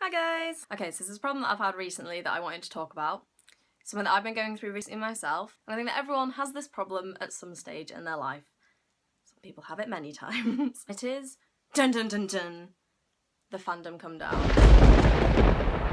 Hi guys! Okay, so this is a problem that I've had recently that I wanted to talk about. Something that I've been going through recently myself, and I think that everyone has this problem at some stage in their life. Some people have it many times. It is, dun dun dun dun, the fandom come down.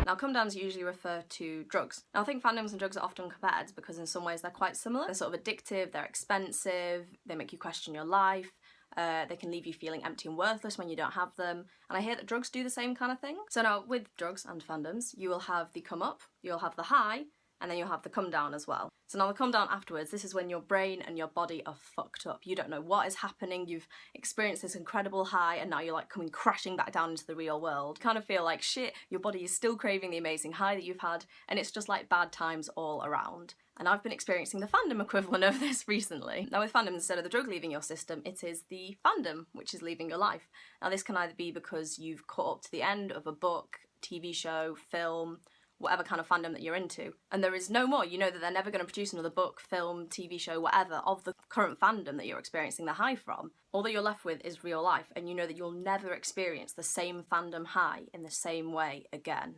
Now, come downs usually refer to drugs. Now, I think fandoms and drugs are often compared because in some ways they're quite similar. They're sort of addictive, they're expensive, they make you question your life. They can leave you feeling empty and worthless when you don't have them. And I hear that drugs do the same kind of thing. So now, with drugs and fandoms, you will have the come up, you'll have the high, and then you'll have the come down as well. So now the come down afterwards, this is when your brain and your body are fucked up. You don't know what is happening, you've experienced this incredible high, and now you're like coming crashing back down into the real world. You kind of feel like shit, your body is still craving the amazing high that you've had, and it's just like bad times all around. And I've been experiencing the fandom equivalent of this recently. Now with fandom, instead of the drug leaving your system, it is the fandom which is leaving your life. Now this can either be because you've caught up to the end of a book, TV show, film, whatever kind of fandom that you're into, and there is no more. You know that they're never going to produce another book, film, TV show, whatever, of the current fandom that you're experiencing the high from. All that you're left with is real life, and you know that you'll never experience the same fandom high in the same way again.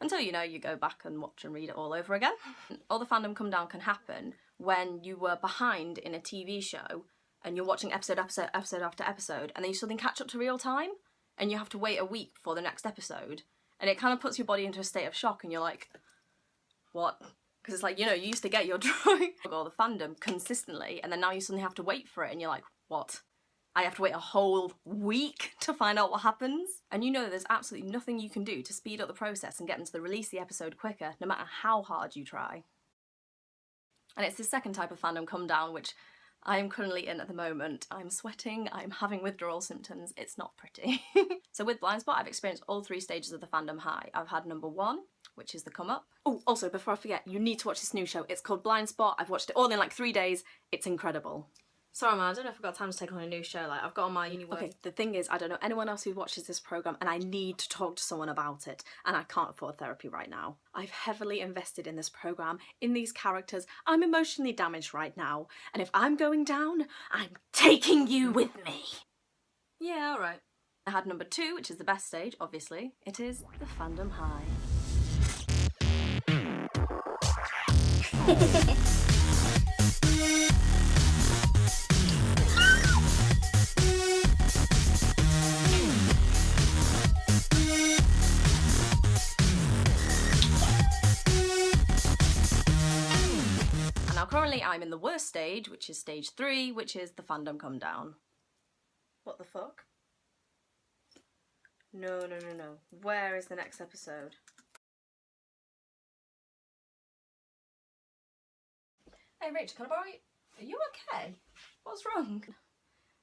Until, you know, you go back and watch and read it all over again. All the fandom come down can happen when you were behind in a TV show and you're watching episode after episode, and then you suddenly catch up to real time and you have to wait a week for the next episode, and it kind of puts your body into a state of shock and you're like, what? Because it's like, you know, you used to get your drug or the fandom consistently, and then now you suddenly have to wait for it and you're like, what? I have to wait a whole week to find out what happens? And you know there's absolutely nothing you can do to speed up the process and get them to release the episode quicker, no matter how hard you try. And it's the second type of fandom come down, which I am currently in at the moment. I'm sweating, I'm having withdrawal symptoms, it's not pretty. So with Blindspot, I've experienced all three stages of the fandom high. I've had number one, which is the come up. Oh, also, before I forget, you need to watch this new show. It's called Blindspot. I've watched it all in like 3 days. It's incredible. Sorry man, I don't know if I've got time to take on a new show, like I've got on my uni work. Okay, the thing is, I don't know anyone else who watches this programme and I need to talk to someone about it, and I can't afford therapy right now. I've heavily invested in this programme, in these characters. I'm emotionally damaged right now, and if I'm going down, I'm taking you with me. Yeah, alright. I had number two, which is the best stage, obviously. It is the fandom high. Currently I'm in the worst stage, which is stage 3, which is the fandom come down. What the fuck? No. Where is the next episode? Hey Rach, can I borrow you? Are you okay? What's wrong?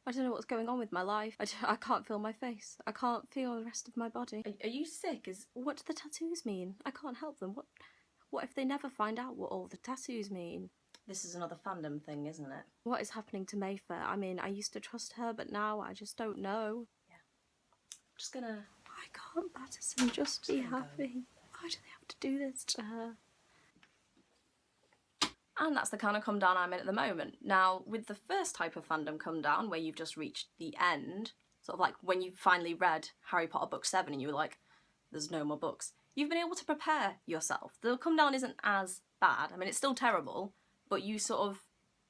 I don't know what's going on with my life. I can't feel my face. I can't feel the rest of my body. Are you sick? What do the tattoos mean? I can't help them. What if they never find out what all the tattoos mean? This is another fandom thing, isn't it? What is happening to Mayfair? I mean, I used to trust her, but now I just don't know. Yeah. I'm just gonna... Why can't Patterson just be happy? Why do they have to do this to her? And that's the kind of come down I'm in at the moment. Now, with the first type of fandom come down, where you've just reached the end, sort of like when you finally read Harry Potter book 7 and you were like, there's no more books, you've been able to prepare yourself. The come down isn't as bad. I mean, it's still terrible, but you sort of,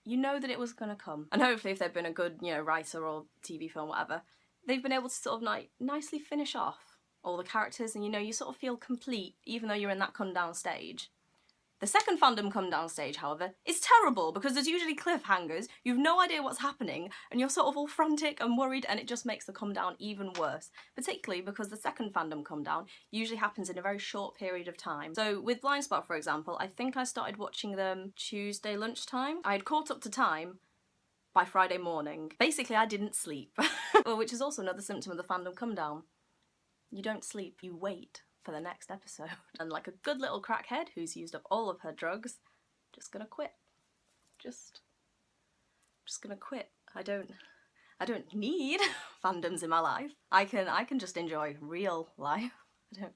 you know that it was going to come. And hopefully if they've been a good, you know, writer or TV film, whatever, they've been able to sort of like nicely finish off all the characters, and you know, you sort of feel complete even though you're in that come down stage. The second fandom come down stage, however, is terrible because there's usually cliffhangers, you've no idea what's happening, and you're sort of all frantic and worried, and it just makes the come down even worse. Particularly because the second fandom come down usually happens in a very short period of time. So with Blindspot, for example, I think I started watching them Tuesday lunchtime. I had caught up to time by Friday morning. Basically, I didn't sleep, which is also another symptom of the fandom come down. You don't sleep, you wait for the next episode. And like a good little crackhead who's used up all of her drugs, just gonna quit. Just gonna quit. I don't need fandoms in my life. I can just enjoy real life. I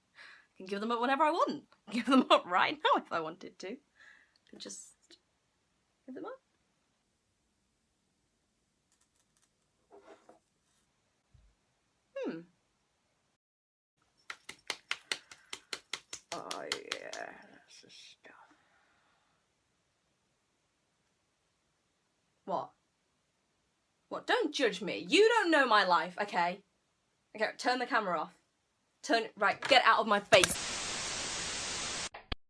can give them up whenever I want. Give them up right now if I wanted to. Just give them up. stuff. What? What? Don't judge me. You don't know my life, okay? Okay, turn the camera off. Right, get out of my face.